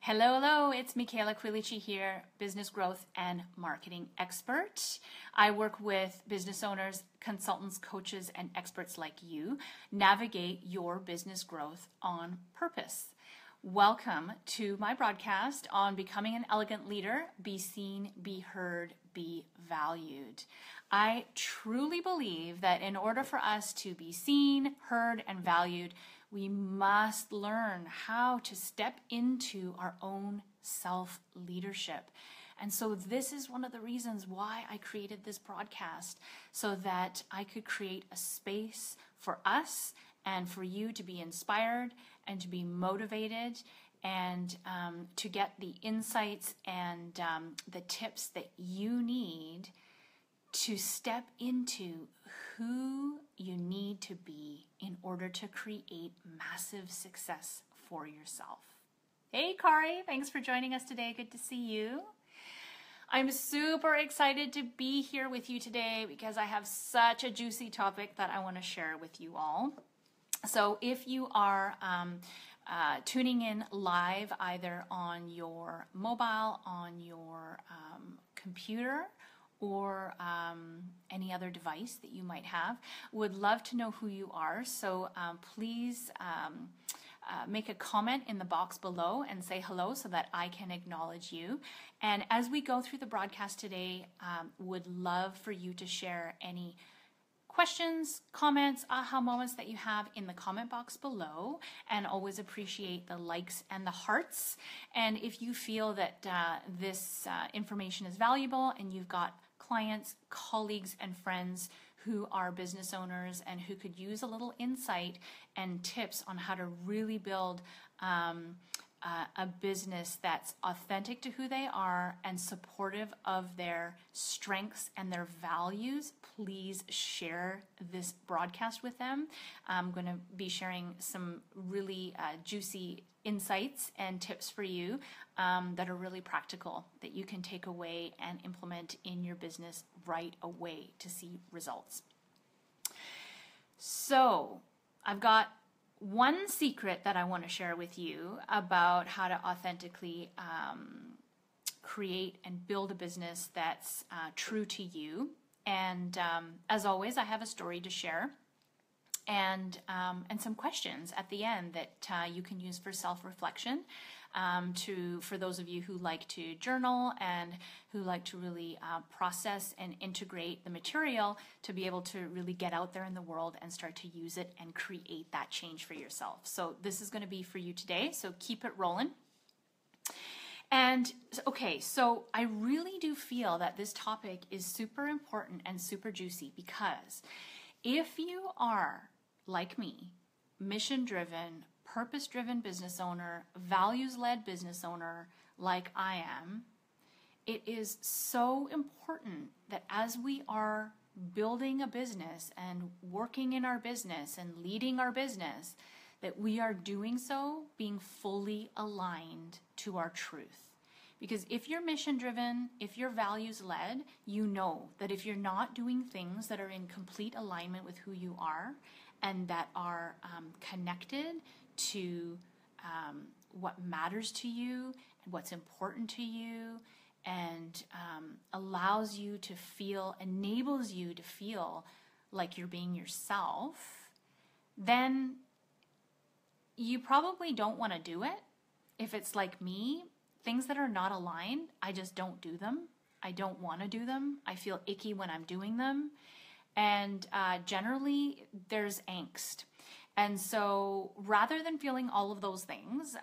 Hello, hello, it's Michela Quilici here, business growth and marketing expert. I work with business owners, consultants, coaches, and experts like you navigate your business growth on purpose. Welcome to my broadcast on becoming an elegant leader, be seen, be heard, be valued. I truly believe that in order for us to be seen, heard, and valued, we must learn how to step into our own self-leadership. And so this is one of the reasons why I created this broadcast, so that I could create a space for us and for you to be inspired and to be motivated and to get the insights and the tips that you need to step into who you need to be in order to create massive success for yourself. Hey, Kari, thanks for joining us today. Good to see you. I'm super excited to be here with you today because I have such a juicy topic that I want to share with you all. So if you are tuning in live either on your mobile, on your computer, or any other device that you might have, would love to know who you are. So please make a comment in the box below and say hello so that I can acknowledge you. And as we go through the broadcast today, would love for you to share any questions, comments, aha moments that you have in the comment box below, and always appreciate the likes and the hearts. And if you feel that this information is valuable and you've got clients, colleagues, and friends who are business owners and who could use a little insight and tips on how to really build a business that's authentic to who they are and supportive of their strengths and their values, please share this broadcast with them. I'm going to be sharing some really juicy insights and tips for you that are really practical that you can take away and implement in your business right away to see results. So I've got one secret that I want to share with you about how to authentically create and build a business that's true to you. And as always, I have a story to share and some questions at the end that you can use for self-reflection. For those of you who like to journal and who like to really process and integrate the material to be able to really get out there in the world and start to use it and create that change for yourself. So this is going to be for you today, so keep it rolling. And okay, so I really do feel that this topic is super important and super juicy because if you are, like me, mission-driven, purpose-driven business owner, values-led business owner like I am, it is so important that as we are building a business and working in our business and leading our business, that we are doing so being fully aligned to our truth. Because if you're mission-driven, if you're values-led, you know that if you're not doing things that are in complete alignment with who you are and that are connected to what matters to you and what's important to you and allows you to feel, enables you to feel like you're being yourself, then you probably don't want to do it. If it's like me, things that are not aligned, I just don't do them. I don't want to do them. I feel icky when I'm doing them. And generally, there's angst. And so rather than feeling all of those things,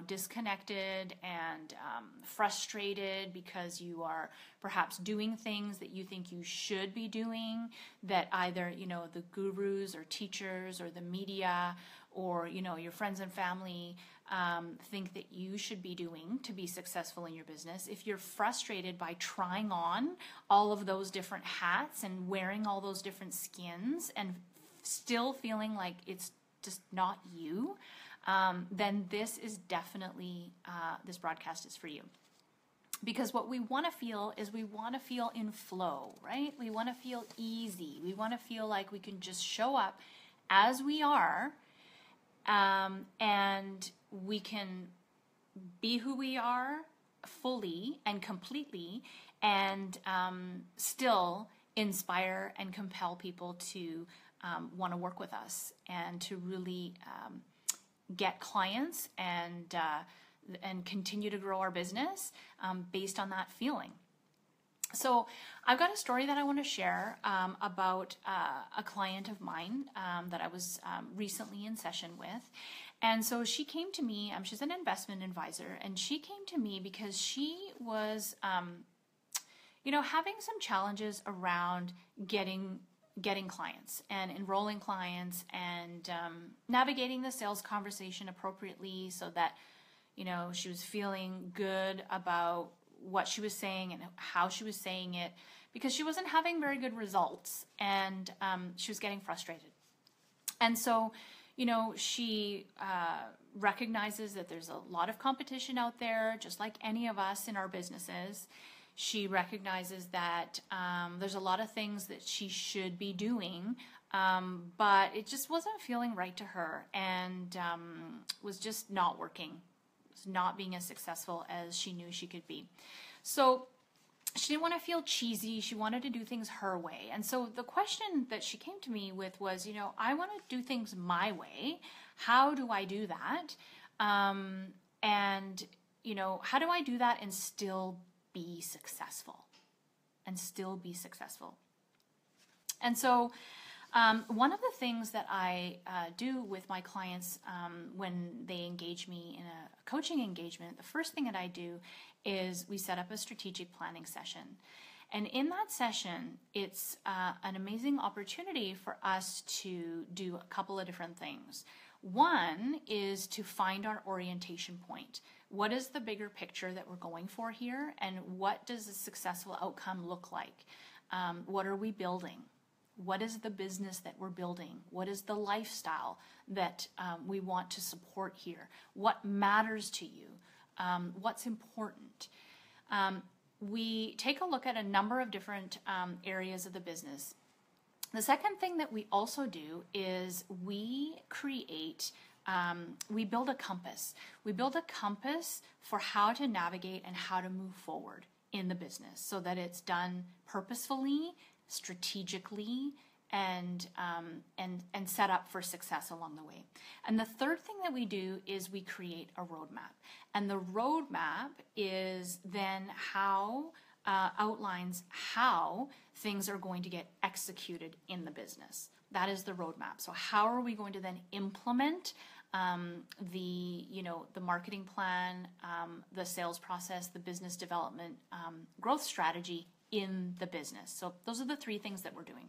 disconnected and frustrated because you are perhaps doing things that you think you should be doing, that either, the gurus or teachers or the media or, your friends and family think that you should be doing to be successful in your business, if you're frustrated by trying on all of those different hats and wearing all those different skins and still feeling like it's just not you, then this is definitely, this broadcast is for you. Because what we want to feel is we want to feel in flow, right? We want to feel easy. We want to feel like we can just show up as we are, and we can be who we are fully and completely, and still inspire and compel people to want to work with us and to really get clients and continue to grow our business based on that feeling. So I've got a story that I want to share about a client of mine that I was recently in session with. And so she came to me, she's an investment advisor, and she came to me because she was, having some challenges around getting clients and enrolling clients and navigating the sales conversation appropriately so that, she was feeling good about what she was saying and how she was saying it, because she wasn't having very good results, and she was getting frustrated. And so, she recognizes that there's a lot of competition out there, just like any of us in our businesses. She recognizes that there's a lot of things that she should be doing, but it just wasn't feeling right to her, and was just not working. Was not being as successful as she knew she could be. So she didn't want to feel cheesy. She wanted to do things her way. And so the question that she came to me with was, I want to do things my way. How do I do that? How do I do that and still be successful? And so one of the things that I do with my clients when they engage me in a coaching engagement, the first thing that I do is we set up a strategic planning session. And in that session, it's an amazing opportunity for us to do a couple of different things. One is to find our orientation point. What is the bigger picture that we're going for here? And what does a successful outcome look like? What are we building? What is the business that we're building? What is the lifestyle that we want to support here? What matters to you? What's important? We take a look at a number of different areas of the business. The second thing that we also do is we build a compass. We build a compass for how to navigate and how to move forward in the business so that it's done purposefully, strategically, and set up for success along the way. And the third thing that we do is we create a roadmap. And the roadmap is then outlines how things are going to get executed in the business. That is the roadmap. So how are we going to then implement the marketing plan, the sales process, the business development, growth strategy in the business? So those are the three things that we're doing.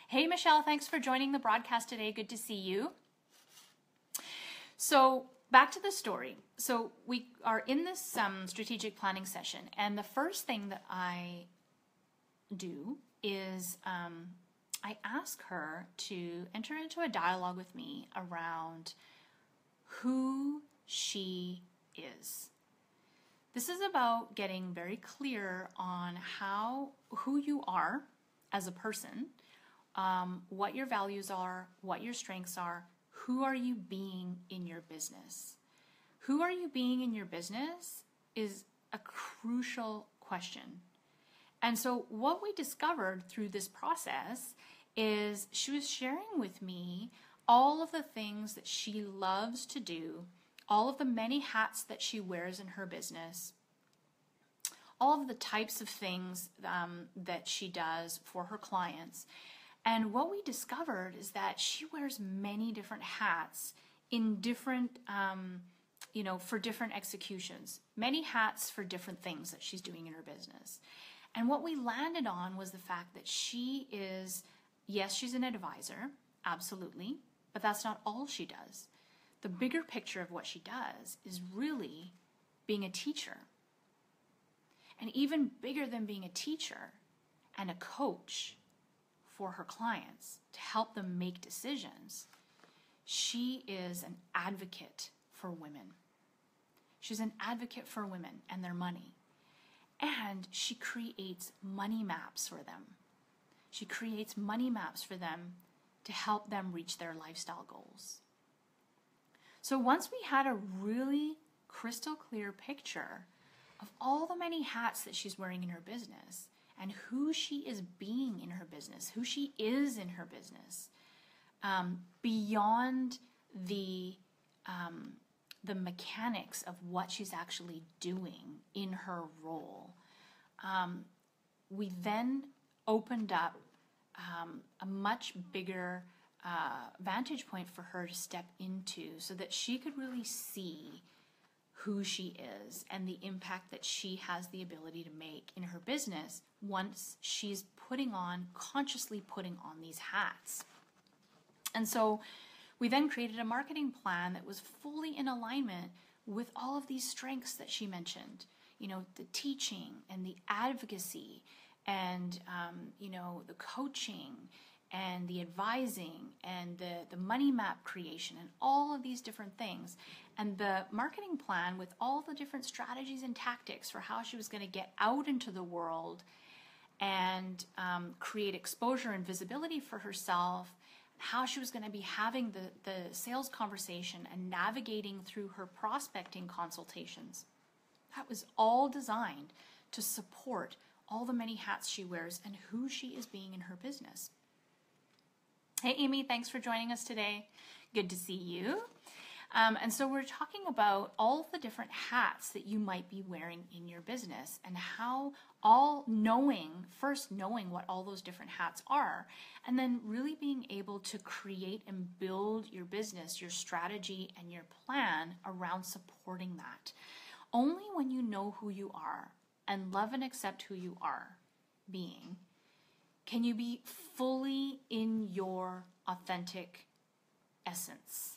Hey, Michelle, thanks for joining the broadcast today. Good to see you. So back to the story. So we are in this strategic planning session, and the first thing that I do is I ask her to enter into a dialogue with me around who she is. This is about getting very clear on who you are as a person, what your values are, what your strengths are, who are you being in your business. Who are you being in your business is a crucial question. And so what we discovered through this process is she was sharing with me all of the things that she loves to do, all of the many hats that she wears in her business, all of the types of things that she does for her clients. And what we discovered is that she wears many different hats in different, for different executions, many hats for different things that she's doing in her business. And what we landed on was the fact that she is, yes, she's an advisor, absolutely, but that's not all she does. The bigger picture of what she does is really being a teacher. And even bigger than being a teacher and a coach for her clients to help them make decisions, she is an advocate for women. She's an advocate for women and their money. And she creates money maps for them. She creates money maps for them to help them reach their lifestyle goals. So once we had a really crystal clear picture of all the many hats that she's wearing in her business and who she is being in her business, who she is in her business, beyond the mechanics of what she's actually doing in her role. We then opened up a much bigger vantage point for her to step into so that she could really see who she is and the impact that she has the ability to make in her business once she's consciously putting on these hats. And so we then created a marketing plan that was fully in alignment with all of these strengths that she mentioned, the teaching and the advocacy and, the coaching and the advising and the money map creation and all of these different things. And the marketing plan with all the different strategies and tactics for how she was going to get out into the world and create exposure and visibility for herself, how she was going to be having the sales conversation and navigating through her prospecting consultations. That was all designed to support all the many hats she wears and who she is being in her business. Hey, Amy, thanks for joining us today. Good to see you. And so we're talking about all the different hats that you might be wearing in your business and how first knowing what all those different hats are, and then really being able to create and build your business, your strategy, and your plan around supporting that. Only when you know who you are and love and accept who you are being, can you be fully in your authentic essence.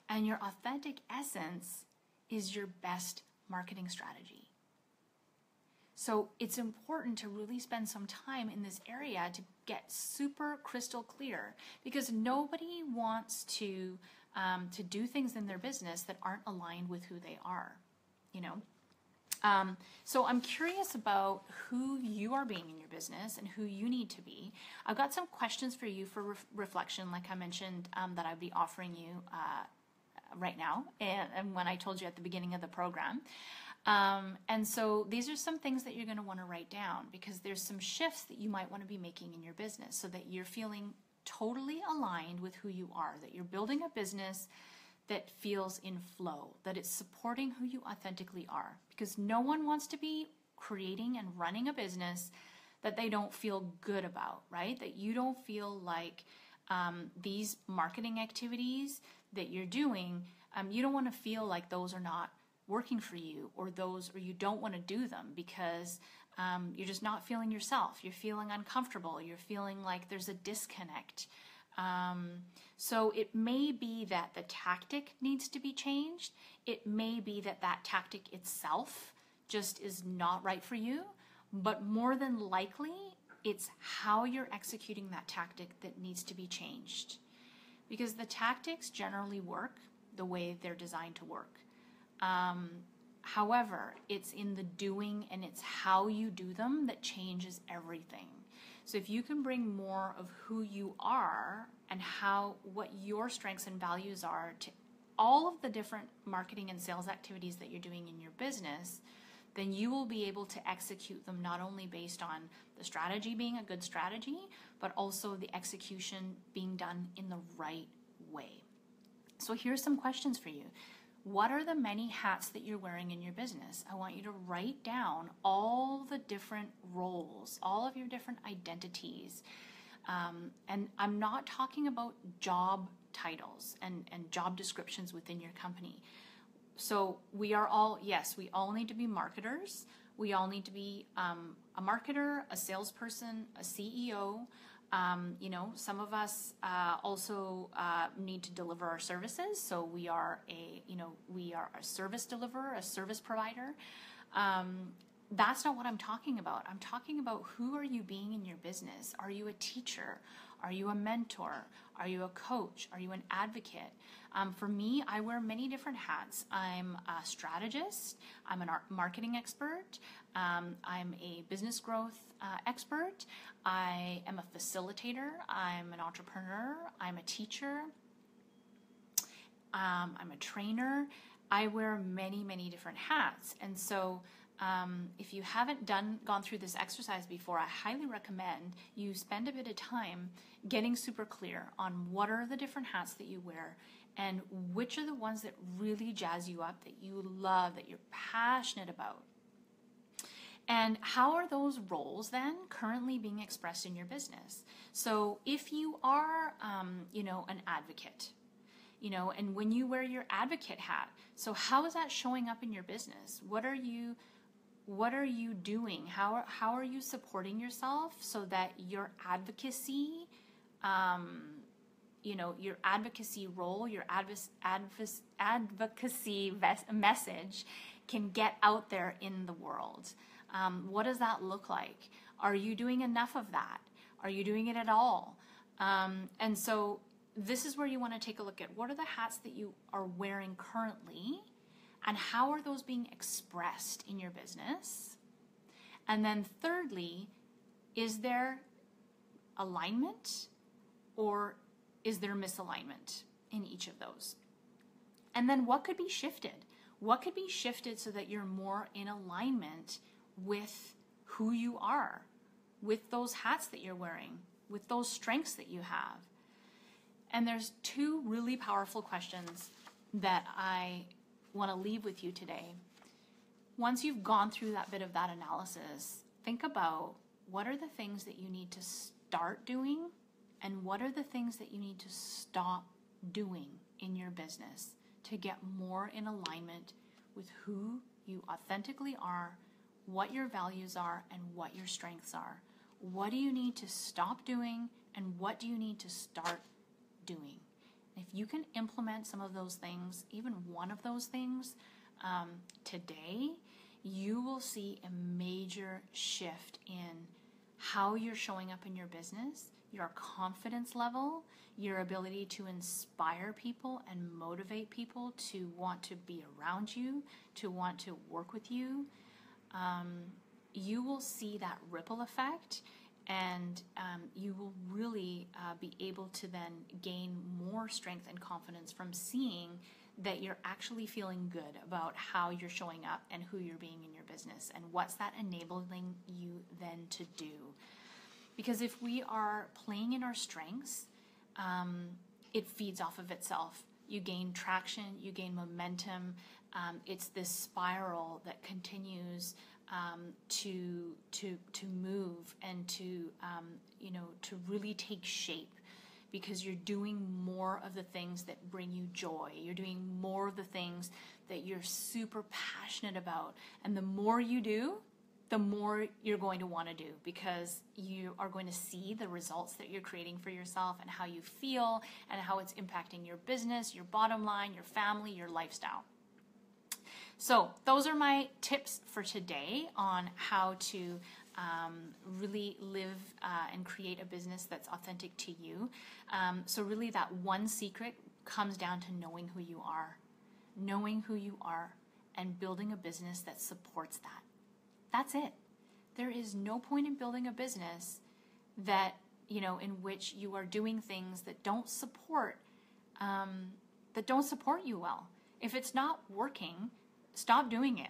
And your authentic essence is your best marketing strategy. So it's important to really spend some time in this area to get super crystal clear, because nobody wants to do things in their business that aren't aligned with who they are, So I'm curious about who you are being in your business and who you need to be. I've got some questions for you for reflection, like I mentioned, that I'd be offering you right now, and when I told you at the beginning of the program. And so these are some things that you're going to want to write down, because there's some shifts that you might want to be making in your business so that you're feeling totally aligned with who you are, that you're building a business that feels in flow, that it's supporting who you authentically are, because no one wants to be creating and running a business that they don't feel good about, right? That you don't feel like these marketing activities that you're doing, you don't want to feel like those are not working for you, or you don't want to do them because you're just not feeling yourself. You're feeling uncomfortable. You're feeling like there's a disconnect. So it may be that the tactic needs to be changed. It may be that tactic itself just is not right for you, but more than likely, it's how you're executing that tactic that needs to be changed. Because the tactics generally work the way they're designed to work. However, it's in the doing and it's how you do them that changes everything. So if you can bring more of who you are and what your strengths and values are to all of the different marketing and sales activities that you're doing in your business, then you will be able to execute them not only based on the strategy being a good strategy, but also the execution being done in the right way. So here's some questions for you. What are the many hats that you're wearing in your business? I want you to write down all the different roles, all of your different identities. And I'm not talking about job titles and job descriptions within your company. So we all need to be marketers. We all need to be a marketer, a salesperson, a CEO. Some of us also need to deliver our services. So we are a service deliverer, a service provider. That's not what I'm talking about. I'm talking about who are you being in your business? Are you a teacher? Are you a mentor? Are you a coach? Are you an advocate? For me, I wear many different hats. I'm a strategist. I'm a marketing expert. I'm a business growth expert. I am a facilitator. I'm an entrepreneur. I'm a teacher. I'm a trainer. I wear many, many different hats. And so if you haven't gone through this exercise before, I highly recommend you spend a bit of time getting super clear on what are the different hats that you wear and which are the ones that really jazz you up, that you love, that you're passionate about. And how are those roles then currently being expressed in your business? So if you are, an advocate, and when you wear your advocate hat, so how is that showing up in your business? What are you doing? How are you supporting yourself so that your advocacy, your advocacy role, your advocacy message can get out there in the world? What does that look like? Are you doing enough of that? Are you doing it at all? And so this is where you want to take a look at what are the hats that you are wearing currently and how are those being expressed in your business? And then thirdly, is there alignment or is there misalignment in each of those? And then what could be shifted? What could be shifted so that you're more in alignment with who you are, with those hats that you're wearing, with those strengths that you have? And there's two really powerful questions that I want to leave with you today. Once you've gone through that bit of that analysis, think about what are the things that you need to start doing and what are the things that you need to stop doing in your business to get more in alignment with who you authentically are, what your values are, and what your strengths are. What do you need to stop doing and what do you need to start doing? If you can implement some of those things, even one of those things today, you will see a major shift in how you're showing up in your business, your confidence level, your ability to inspire people and motivate people to want to be around you, to want to work with you. You will see that ripple effect, and you will really be able to then gain more strength and confidence from seeing that you're actually feeling good about how you're showing up and who you're being in your business, and what's that enabling you then to do. Because if we are playing in our strengths, it feeds off of itself. You gain traction, you gain momentum. It's this spiral that continues to move and to really take shape, because you're doing more of the things that bring you joy. You're doing more of the things that you're super passionate about. And the more you do, the more you're going to want to do, because you are going to see the results that you're creating for yourself and how you feel and how it's impacting your business, your bottom line, your family, your lifestyle. So those are my tips for today on how to really live and create a business that's authentic to you. So really that one secret comes down to knowing who you are and building a business that supports that. That's it. There is no point in building a business that, in which you are doing things that don't support you well. If it's not working, stop doing it,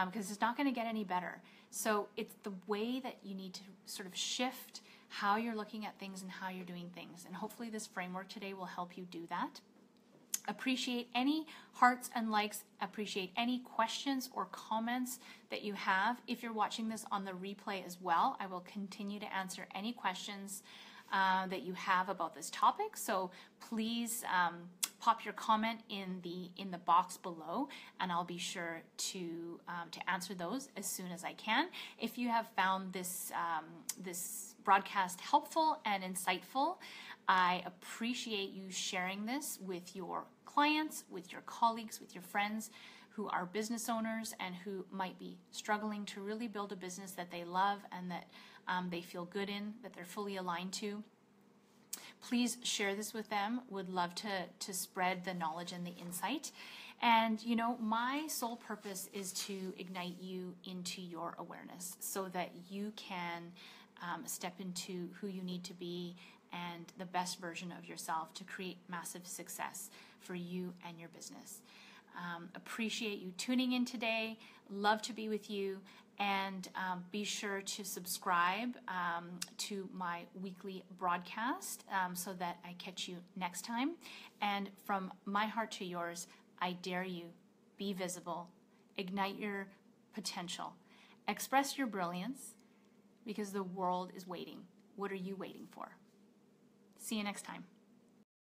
because it's not going to get any better. So it's the way that you need to sort of shift how you're looking at things and how you're doing things. And hopefully this framework today will help you do that. Appreciate any hearts and likes, appreciate any questions or comments that you have. If you're watching this on the replay as well, I will continue to answer any questions that you have about this topic. So please pop your comment in the box below, and I'll be sure to answer those as soon as I can. If you have found this broadcast helpful and insightful, I appreciate you sharing this with your clients, with your colleagues, with your friends who are business owners and who might be struggling to really build a business that they love and that they feel good in, that they're fully aligned to. Please share this with them. Would love to spread the knowledge and the insight. And, my sole purpose is to ignite you into your awareness so that you can step into who you need to be and the best version of yourself to create massive success for you and your business. Appreciate you tuning in today. Love to be with you. And be sure to subscribe to my weekly broadcast so that I catch you next time. And from my heart to yours, I dare you, be visible, ignite your potential, express your brilliance, because the world is waiting. What are you waiting for? See you next time.